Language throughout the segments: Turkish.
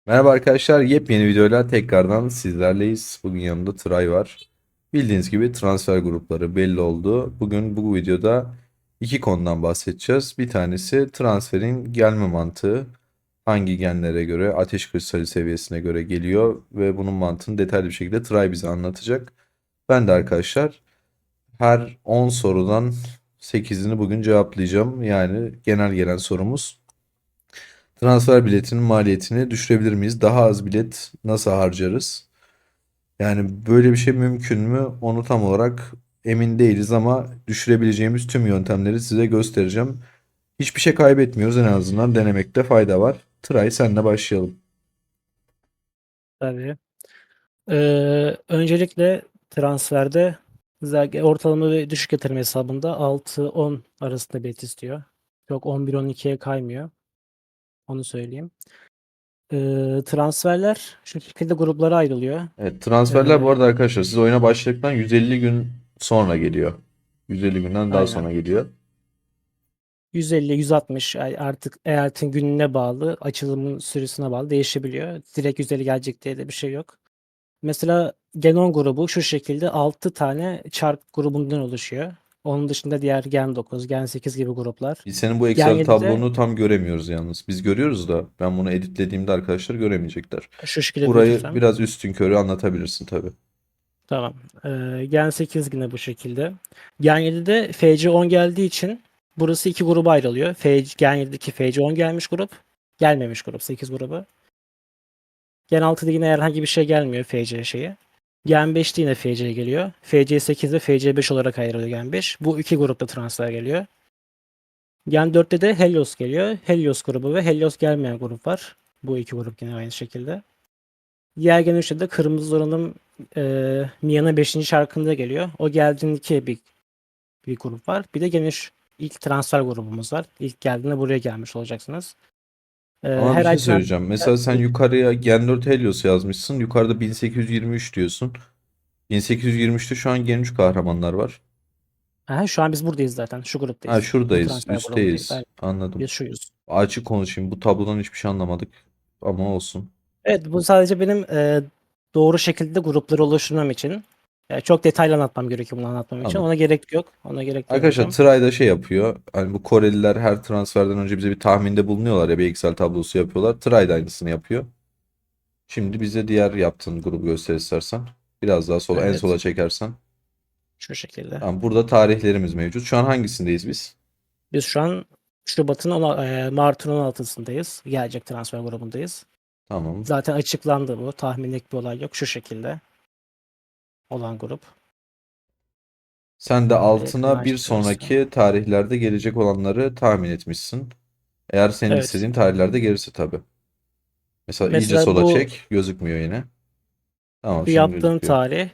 Merhaba arkadaşlar, yepyeni videoyla tekrardan sizlerleyiz. Bugün yanımda Tray var. Bildiğiniz gibi transfer grupları belli oldu. Bugün bu videoda iki konudan bahsedeceğiz. Bir tanesi transferin gelme mantığı. Hangi genlere göre, ateş kristali seviyesine göre geliyor ve bunun mantığını detaylı bir şekilde Tray bize anlatacak. Ben de arkadaşlar her 10 sorudan 8'ini bugün cevaplayacağım. Yani genel gelen sorumuz: transfer biletinin maliyetini düşürebilir miyiz? Daha az bilet nasıl harcarız? Yani böyle bir şey mümkün mü? Onu tam olarak emin değiliz ama düşürebileceğimiz tüm yöntemleri size göstereceğim. Hiçbir şey kaybetmiyoruz, en azından denemekte fayda var. Tray, senle başlayalım. Tabii. Öncelikle transferde ortalama ve düşük yatırım hesabında 6-10 arasında bet istiyor. Yok 11-12'ye kaymıyor. Onu söyleyeyim. Transferler şu şekilde gruplara ayrılıyor. Evet, transferler bu Ee, arada arkadaşlar siz oyuna başladıktan 150 gün sonra geliyor. 150 günden daha aynen. sonra geliyor. 150-160 artık eyaletin gününe bağlı, açılımın süresine bağlı değişebiliyor. Direkt 150 gelecek diye de bir şey yok. Mesela Genon grubu şu şekilde 6 tane çark grubundan oluşuyor. Onun dışında diğer Gen 9, Gen 8 gibi gruplar. Biz senin bu Gen Excel 7'de tablonu tam göremiyoruz yalnız. Biz görüyoruz da ben bunu editlediğimde arkadaşlar göremeyecekler. şu şekilde Burayı büyütürsem. biraz üstünkörü anlatabilirsin tabii. Tamam. Gen 8 yine bu şekilde. Gen 7'de FC10 geldiği için burası iki gruba ayrılıyor. Gen 7'deki FC10 gelmiş grup. Gelmemiş grup 8 grubu. Gen 6'da yine herhangi bir şey gelmiyor FC şeyi. Gen 5'te yine FC geliyor. FC 8 ve FC 5 olarak ayrılıyor Gen 5. Bu iki grupta transfer geliyor. Gen 4'te de Helios geliyor. Helios grubu ve Helios gelmeyen grup var. Bu iki grup yine aynı şekilde. Diğer Gen 3'te de Kırmızı Zoran'ın Mia'nın 5. şarkında geliyor. O geldiğindeki bir grup var. Bir de Gen 3 ilk transfer grubumuz var. İlk geldiğinde buraya gelmiş olacaksınız. Ama bir Her şey ay söyleyeceğim. transfer Mesela sen yukarıya Gen 4 Helios yazmışsın. Yukarıda 1823 diyorsun. 1823'te şu an Gen 3 kahramanlar var. Şu an biz buradayız zaten. Şu Ha, gruptayız. Bu şuradayız. transfer grubundayız. Üstteyiz. Aynen. Anladım. Biz şuyuz. Açık konuşayım. Bu tablodan hiçbir şey anlamadık. Ama olsun. Evet, bu sadece benim doğru şekilde grupları oluşturmam için. Çok detaylı anlatmam gerekiyor bunu anlatmam için. Anladım. Ona gerek yok. Ona gerek Arkadaşlar duymayacağım. Tray da şey yapıyor. Hani bu Koreliler her transferden önce bize bir tahminde bulunuyorlar ya, bir Excel tablosu yapıyorlar. Tray da aynısını yapıyor. Şimdi bize diğer yaptığın grubu göster istersen. Biraz daha sola, en sola Evet. çekersen. Şu şekilde. Tamam, burada tarihlerimiz mevcut. Şu an hangisindeyiz biz? Biz şu an Mart'ın 16'sındayız. Gelecek transfer grubundayız. Tamam. Zaten açıklandı bu. Tahminlik bir olay yok. Şu şekilde olan grup. Sen de Ekranı altına bir açtırırsam. sonraki tarihlerde gelecek olanları tahmin etmişsin. Eğer senin Evet. istediğin tarihlerde gelirse tabii. Mesela iyice Mesela sola bu çek. Gözükmüyor yine. Tamam, bu şimdi yaptığın gözüküyor. tarih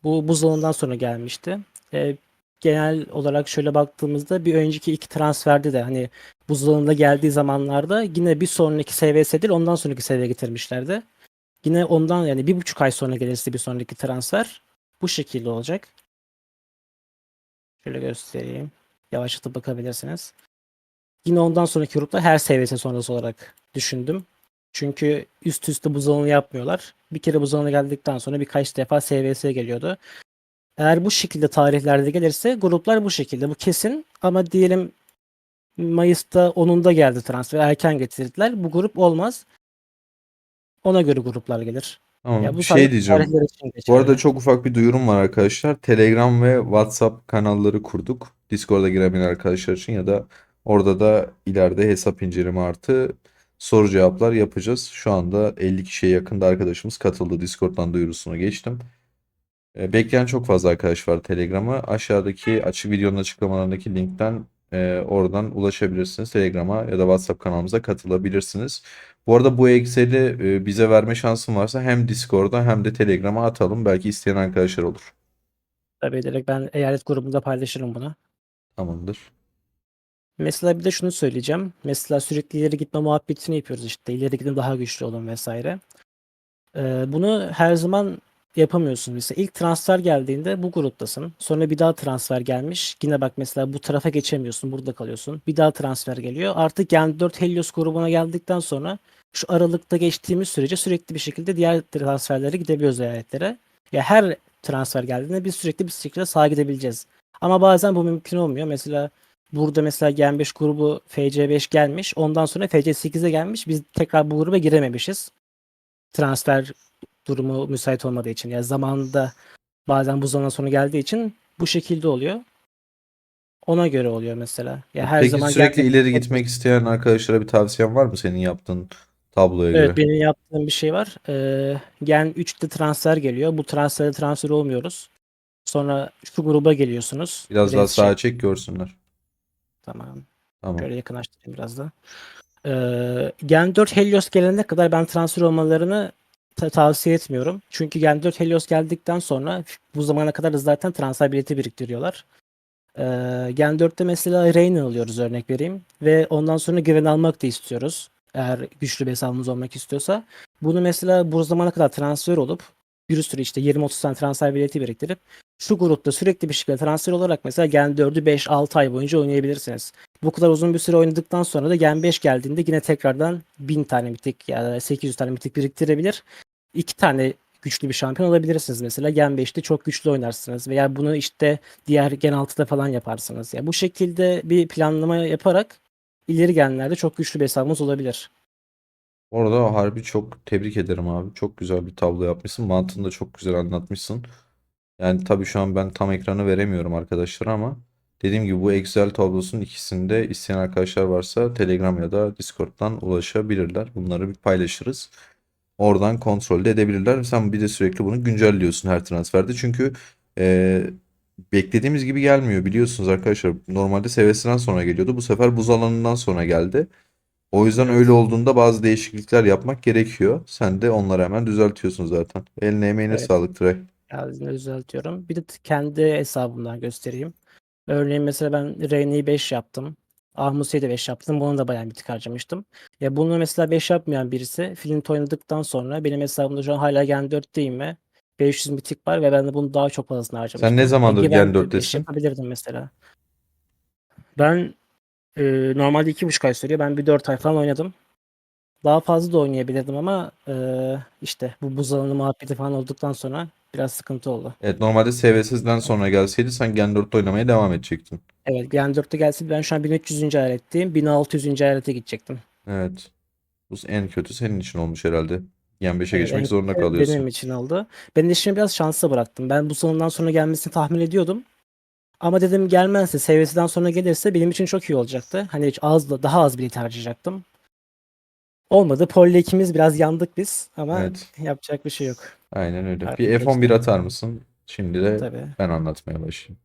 bu buzdolabından sonra gelmişti. E, Genel olarak şöyle baktığımızda bir önceki iki transferde de hani buzdolabında geldiği zamanlarda yine bir sonraki seviyesi değil ondan sonraki seviyeye getirmişlerdi. Yine ondan yani 1,5 ay sonra gelirse bir sonraki transfer bu şekilde olacak. Şöyle göstereyim. Yavaşlatıp bakabilirsiniz. Yine ondan sonraki grupta her seviyesi sonrası olarak düşündüm. Çünkü üst üste buzdolabını yapmıyorlar. Bir kere buzdolabına geldikten sonra birkaç defa SVS'ye geliyordu. Eğer bu şekilde tarihlerde gelirse gruplar bu şekilde. Bu kesin ama diyelim Mayıs'ta 10'unda geldi transfer. Erken getirdiler. Bu grup olmaz. Ona göre gruplar gelir. Ya Tamam, bir bu sadece şey diyeceğim. tarihler için Bu arada geçerli. çok ufak bir duyurum var arkadaşlar. Telegram ve WhatsApp kanalları kurduk. Discord'a giremeyen arkadaşlar için ya da orada da ileride hesap inceleme artı soru cevaplar yapacağız. Şu anda 50 kişiye yakında arkadaşımız katıldı. Discord'dan duyurusunu geçtim. Bekleyen çok fazla arkadaş var Telegram'a. Aşağıdaki açık videonun açıklamalarındaki linkten oradan ulaşabilirsiniz. Telegram'a ya da WhatsApp kanalımıza katılabilirsiniz. Bu arada bu Excel'i bize verme şansın varsa hem Discord'a hem de Telegram'a atalım. Belki isteyen arkadaşlar olur. Tabii direkt ben eyalet grubunda paylaşırım bunu. Tamamdır. Mesela bir de şunu söyleyeceğim. Mesela sürekli ileri gitme muhabbetini yapıyoruz işte. İleri gidin daha güçlü olun vesaire. Bunu her zaman yapamıyorsun. Mesela ilk transfer geldiğinde bu gruptasın. Sonra bir daha transfer gelmiş. Yine bak mesela bu tarafa geçemiyorsun. Burada kalıyorsun. Bir daha transfer geliyor. Artık Gen 4 Helios grubuna geldikten sonra Şu aralıkta geçtiğimiz sürece sürekli bir şekilde diğer transferlere gidebiliyoruz eyaletlere. Ya her transfer geldiğinde biz sürekli bir şekilde sağa gidebileceğiz. Ama bazen bu mümkün olmuyor. Mesela burada mesela Gen 5 grubu FC5 gelmiş. Ondan sonra FC8'e gelmiş. Biz tekrar bu gruba girememişiz. Transfer durumu müsait olmadığı için. Yani zamanında bazen bu zaman sonu geldiği için bu şekilde oluyor. Ona göre oluyor mesela. Ya her Peki zaman sürekli gelmek ileri zorunda. gitmek isteyen arkadaşlara bir tavsiyen var mı senin yaptığın tabloya Evet, göre? benim yaptığım bir şey var. Gen 3'te transfer geliyor. Bu transfer olmuyoruz. Sonra şu gruba geliyorsunuz. Biraz daha Res şey. sağa çek görsünler. Tamam. Tamam. Şöyle yakınlaştırayım biraz da. Gen 4 Helios gelene kadar ben transfer olmalarını tavsiye etmiyorum. Çünkü Gen 4 Helios geldikten sonra bu zamana kadar da zaten transfer bileti biriktiriyorlar. Gen 4'te mesela Reyna alıyoruz örnek vereyim. Ve ondan sonra Gwen almak da istiyoruz. Eğer güçlü bir hesabımız olmak istiyorsa. Bunu mesela bu zamana kadar transfer olup bir sürü işte 20-30 tane transfer bileti biriktirip şu grupta sürekli bir şekilde transfer olarak mesela Gen 4'ü 5-6 ay boyunca oynayabilirsiniz. Bu kadar uzun bir süre oynadıktan sonra da Gen 5 geldiğinde yine tekrardan 1000 tane mitik ya da 800 tane mitik biriktirebilir. 2 tane güçlü bir şampiyon olabilirsiniz mesela. Gen 5'te çok güçlü oynarsınız veya bunu işte diğer Gen 6'da falan yaparsınız. Ya bu şekilde bir planlama yaparak ileri genlerde çok güçlü bir hesabımız olabilir. Orada harbi çok tebrik ederim abi. Çok güzel bir tablo yapmışsın. Mantığını da çok güzel anlatmışsın. Yani tabii şu an ben tam ekranı veremiyorum arkadaşlara ama dediğim gibi bu Excel tablosunun ikisinde isteyen arkadaşlar varsa Telegram ya da Discord'dan ulaşabilirler. Bunları bir paylaşırız. Oradan kontrol de edebilirler. Sen bir de sürekli bunu güncelliyorsun her transferde. Çünkü e, beklediğimiz gibi gelmiyor biliyorsunuz arkadaşlar. Normalde seviyesinden sonra geliyordu. Bu sefer buz alanından sonra geldi. O yüzden öyle Evet. olduğunda bazı değişiklikler yapmak gerekiyor. Sen de onları hemen düzeltiyorsun zaten. Eline emeğine Evet. sağlık Tray. Geldiğinde düzeltiyorum. Bir de kendi hesabımdan göstereyim. Örneğin mesela ben Reyna'yı 5 yaptım. Ahmuse'yi de 5 yaptım. Bunu da bayağı bir tık harcamıştım. Ya bunu mesela 5 yapmayan birisi Flint oynadıktan sonra benim hesabımda şu an hala Gen 4'teyim ve 500 mitik var ve ben de bunu daha çok fazlasını Sen ne harcamıştım. zamandır Gen Güven de 5 4'tesin? yapabilirdim mesela. Ben normalde 2,5 ay sürüyor. Ben bir 4 ay falan oynadım. Daha fazla da oynayabilirdim ama işte bu buzdolabı muhabbeti falan olduktan sonra biraz sıkıntı oldu. Evet, normalde SVS'den sonra gelseydi sen Gen 4'te oynamaya devam edecektin. Evet, Gen 4'te gelse ben şu an 1300. ayretteyim. 1600. ayrete gidecektim. Evet. Bu en kötü senin için olmuş herhalde. Gen 5'e Evet, geçmek en zorunda kötü kalıyorsun. benim için oldu. Ben işimi biraz şansa bıraktım. Ben bu sonundan sonra gelmesini tahmin ediyordum. Ama dedim gelmezse, seviyesinden sonra gelirse benim için çok iyi olacaktı. Hani hiç daha az bilet harcayacaktım. Olmadı. Pol'le ikimiz biraz yandık biz ama Evet. yapacak bir şey yok. Aynen öyle. Bir Artık F11 geçti. atar mısın? Şimdi de Tabii. ben anlatmaya başlayayım.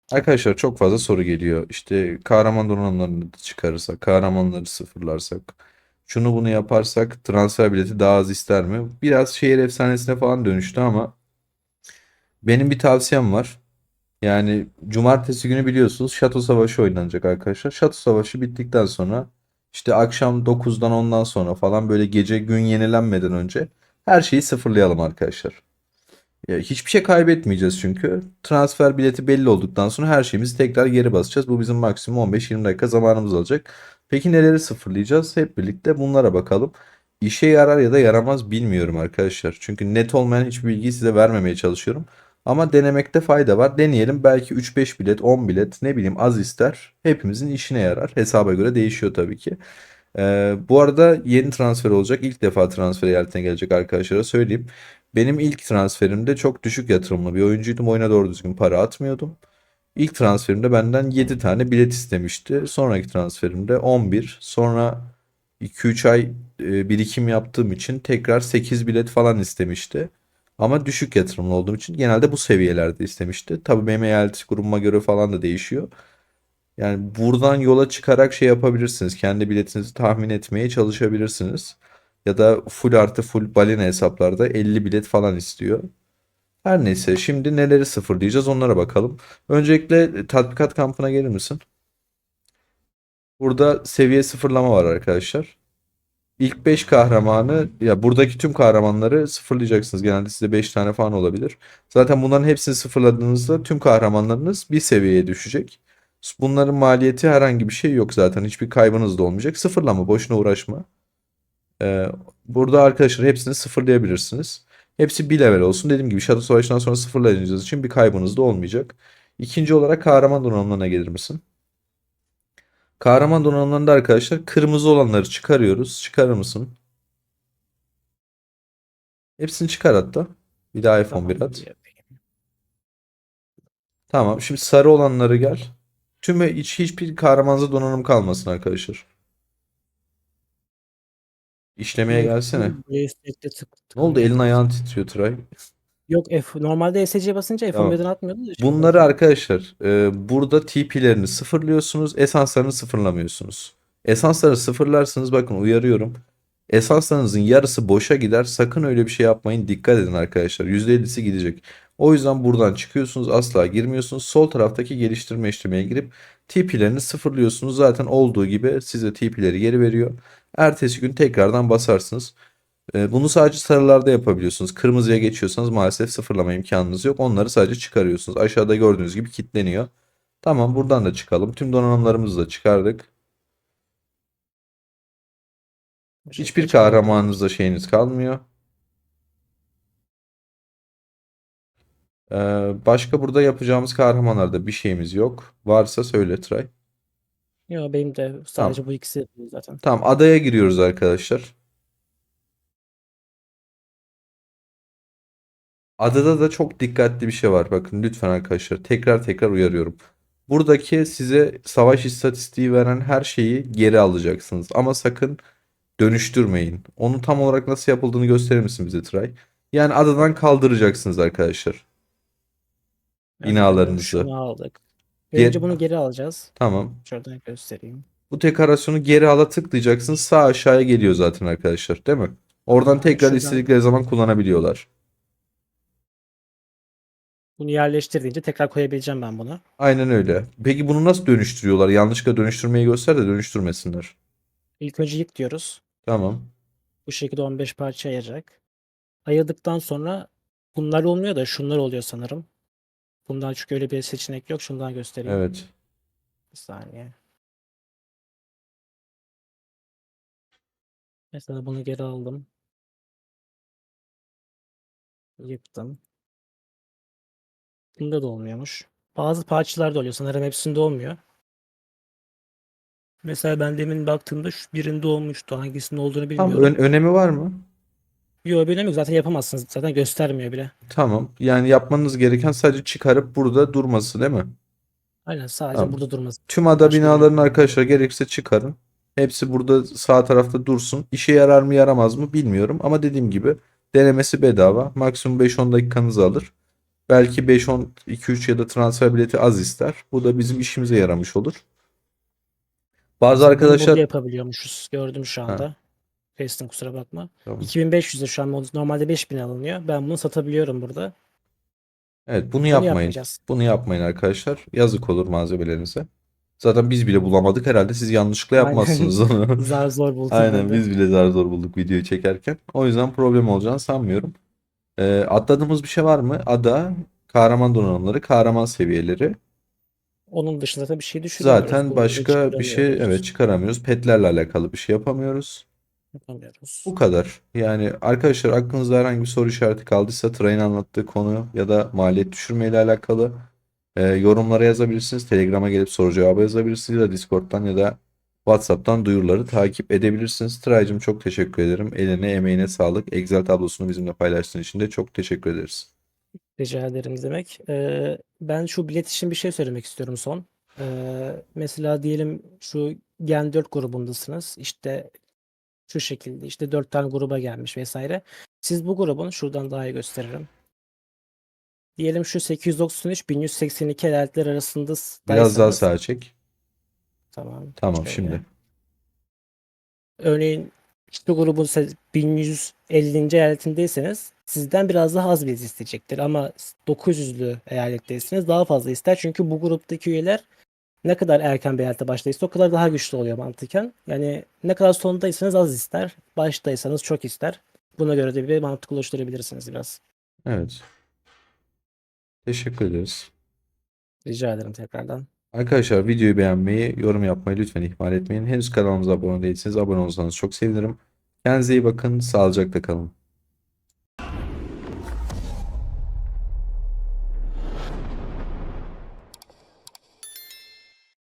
Tabii. Arkadaşlar çok fazla soru geliyor. İşte kahraman donanımlarını da çıkarırsak, kahramanları sıfırlarsak, şunu bunu yaparsak transfer bileti daha az ister mi? Biraz şehir efsanesine falan dönüştü ama benim bir tavsiyem var. Yani cumartesi günü biliyorsunuz Şato Savaşı oynanacak arkadaşlar. Şato Savaşı bittikten sonra işte akşam 9'dan ondan sonra falan böyle gece gün yenilenmeden önce her şeyi sıfırlayalım arkadaşlar. Ya hiçbir şey kaybetmeyeceğiz çünkü. Transfer bileti belli olduktan sonra her şeyimizi tekrar geri basacağız. Bu bizim maksimum 15-20 dakika zamanımız alacak. Peki neleri sıfırlayacağız? Hep birlikte bunlara bakalım. İşe yarar ya da yaramaz bilmiyorum arkadaşlar. Çünkü net olmayan hiçbir bilgiyi size vermemeye çalışıyorum. Ama denemekte fayda var. Deneyelim. Belki 3-5 bilet, 10 bilet ne bileyim az ister. Hepimizin işine yarar. Hesaba göre değişiyor tabii ki. Bu arada yeni transfer olacak. İlk defa transfer eyaletine gelecek arkadaşlara söyleyeyim. Benim ilk transferimde çok düşük yatırımlı bir oyuncuydum. Oyuna doğru düzgün para atmıyordum. İlk transferimde benden 7 tane bilet istemişti. Sonraki transferimde 11. Sonra 2-3 ay birikim yaptığım için tekrar 8 bilet falan istemişti. Ama düşük yatırımlı olduğum için genelde bu seviyelerde istemişti. Tabii benim eyalet grubuma göre falan da değişiyor. Yani buradan yola çıkarak şey yapabilirsiniz. Kendi biletinizi tahmin etmeye çalışabilirsiniz. Ya da full artı full balina hesaplarda 50 bilet falan istiyor. Her neyse şimdi neleri sıfırlayacağız onlara bakalım. Öncelikle tatbikat kampına gelir misin? Burada seviye sıfırlama var arkadaşlar. İlk 5 kahramanı ya buradaki tüm kahramanları sıfırlayacaksınız. Genelde size 5 tane falan olabilir. Zaten bunların hepsini sıfırladığınızda tüm kahramanlarınız bir seviyeye düşecek. Bunların maliyeti herhangi bir şey yok zaten. Hiçbir kaybınız da olmayacak. Sıfırlama, boşuna uğraşma. Ee, Burada arkadaşlar hepsini sıfırlayabilirsiniz. Hepsi bir level olsun. Dediğim gibi Shadow Savaş'tan sonra sıfırlayacağınız için bir kaybınız da olmayacak. İkinci olarak kahraman donanımlarına gelir misin? Kahraman donanımlarında arkadaşlar kırmızı olanları çıkarıyoruz. Çıkarır mısın? Hepsini çıkar hatta. Bir daha F11 Tamamdır, at. yapayım. Tamam. Şimdi sarı olanları gel. Hiçbir kahramanza donanım kalmasın arkadaşlar. İşlemeye gelsene. Reset'te Ne oldu? tıkanıyor Elin ayağın bazen. titriyor Tray. Yok, normalde ESC'ye basınca Tamam. F11'den atmıyordu da şimdi Bunları atıyor. arkadaşlar burada TP'lerini sıfırlıyorsunuz. Esanslarını sıfırlamıyorsunuz. Esansları sıfırlarsınız, bakın uyarıyorum. Esanslarınızın yarısı boşa gider. Sakın öyle bir şey yapmayın. Dikkat edin arkadaşlar. %50'si gidecek. O yüzden buradan çıkıyorsunuz. Asla girmiyorsunuz. Sol taraftaki geliştirme işlemine girip TP'lerini sıfırlıyorsunuz. Zaten olduğu gibi size TP'leri geri veriyor. Ertesi gün tekrardan basarsınız. Bunu sadece sarılarda yapabiliyorsunuz. Kırmızıya geçiyorsanız maalesef sıfırlama imkanınız yok. Onları sadece çıkarıyorsunuz. Aşağıda gördüğünüz gibi kilitleniyor. Tamam, buradan da çıkalım. Tüm donanımlarımızı da çıkardık. Bu şekilde Hiçbir çıkarabiliyoruz. kahramanınızda şeyiniz kalmıyor. Başka burada yapacağımız kahramanlarda bir şeyimiz yok. Varsa söyle Tray. Yok, benim de Tamam. sadece bu ikisi zaten. Tamam, adaya giriyoruz arkadaşlar. Adada da çok dikkatli bir şey var. Bakın lütfen arkadaşlar, tekrar tekrar uyarıyorum. Buradaki size savaş istatistiği veren her şeyi geri alacaksınız. Ama sakın dönüştürmeyin. Onu tam olarak nasıl yapıldığını gösterir misin bize Tray? Yani adadan kaldıracaksınız arkadaşlar. Binalarınızı. Şunu aldık. Ge- Önce bunu geri alacağız. tamam. Şuradan göstereyim. Bu dekorasyonu geri ala tıklayacaksınız. Sağ aşağıya geliyor zaten arkadaşlar, değil mi? Oradan Aynen, tekrar şuradan istedikleri zaman kullanabiliyorlar. bunu yerleştirdiğince tekrar koyabileceğim ben bunu. Aynen öyle. Peki bunu nasıl dönüştürüyorlar? Yanlışlıkla dönüştürmeyi göster de dönüştürmesinler. İlk önce yık diyoruz. Tamam. Bu şekilde 15 parça ayıracak. Ayırdıktan sonra bunlar olmuyor da şunlar oluyor sanırım. Bundan çünkü öyle bir seçenek yok. Şundan göstereyim. Evet. Bir saniye. Mesela bunu geri aldım. Yıktım. Bunda da olmuyormuş. Bazı parçalarda oluyor. Sanırım hepsinde olmuyor. Mesela ben demin baktığımda şu birinde olmuştu. Hangisinin olduğunu Tam bilmiyorum. önemi var mı? Yok, bir önemi yok. Zaten yapamazsınız. Zaten göstermiyor bile. Tamam. Yani yapmanız gereken sadece çıkarıp burada durması, değil mi? Aynen, sadece Tamam. burada durması. Tüm ada Başka bir binalarını önemi yok. arkadaşlar gerekirse çıkarın. Hepsi burada sağ tarafta dursun. İşe yarar mı yaramaz mı bilmiyorum. Ama dediğim gibi denemesi bedava. Maksimum 5-10 dakikanızı alır. Belki 5-10, 2-3 ya da transfer bileti az ister. Bu da bizim işimize yaramış olur. Bazı Mesela bunu burada arkadaşlar... yapabiliyormuşuz. Gördüm şu Ha, anda. Kestim, kusura bakma. tamam. 2500'e şu an normalde 5000 alınıyor. Ben bunu satabiliyorum burada. Evet, bunu Bunu yapmayın. yapmayacağız. Bunu yapmayın arkadaşlar. Yazık olur malzemelerinize. Zaten biz bile bulamadık. Herhalde siz yanlışlıkla Aynen. yapmazsınız onu. Zar zor buldum ben Aynen, de. biz bile zar zor bulduk videoyu çekerken. O yüzden problem olacağını sanmıyorum. Atladığımız bir şey var mı? Ada, kahraman donanımları, kahraman seviyeleri. Onun dışında da bir şey düşünemiyoruz. Zaten Burada da başka bir şey, evet, çıkaramıyoruz. çıkaramıyoruz. Petlerle alakalı bir şey yapamıyoruz. Yapamıyoruz. Bu kadar. Yani arkadaşlar, aklınızda herhangi bir soru işareti kaldıysa Tıray'ın anlattığı konu ya da maliyet düşürme ile alakalı yorumlara yazabilirsiniz. Telegram'a gelip soru cevabı yazabilirsiniz ya da Discord'dan ya da WhatsApp'tan duyuruları takip edebilirsiniz. Tıray'cığım, çok teşekkür ederim. Eline emeğine sağlık. Excel tablosunu bizimle paylaştığın için de çok teşekkür ederiz. Rica ederim demek. Ben şu bilet için bir şey söylemek istiyorum son. Mesela diyelim şu Gen 4 grubundasınız. İşte şu şekilde işte 4 tane gruba gelmiş vesaire. Siz bu grubun şuradan daha iyi gösteririm. Diyelim şu 893-1182 eyaletler Biraz daha arasındaysanız, sağa çek. tamam, Tamam, şöyle. şimdi. Örneğin işte grubun 1150. eyaletindeyseniz sizden biraz daha az vize isteyecektir. Ama 900'lü eyaletteyseniz daha fazla ister. Çünkü bu gruptaki üyeler ne kadar erken bir eyalette başlayırsa o kadar daha güçlü oluyor mantıken. Yani ne kadar sondaysanız az ister. Baştaysanız çok ister. Buna göre de bir mantık oluşturabilirsiniz biraz. Evet. Teşekkür ederiz. Rica ederim tekrardan. Arkadaşlar, videoyu beğenmeyi, yorum yapmayı lütfen ihmal etmeyin. Henüz kanalımıza abone değilseniz abone olursanız çok sevinirim. Kendinize iyi bakın. Sağlıcakla kalın.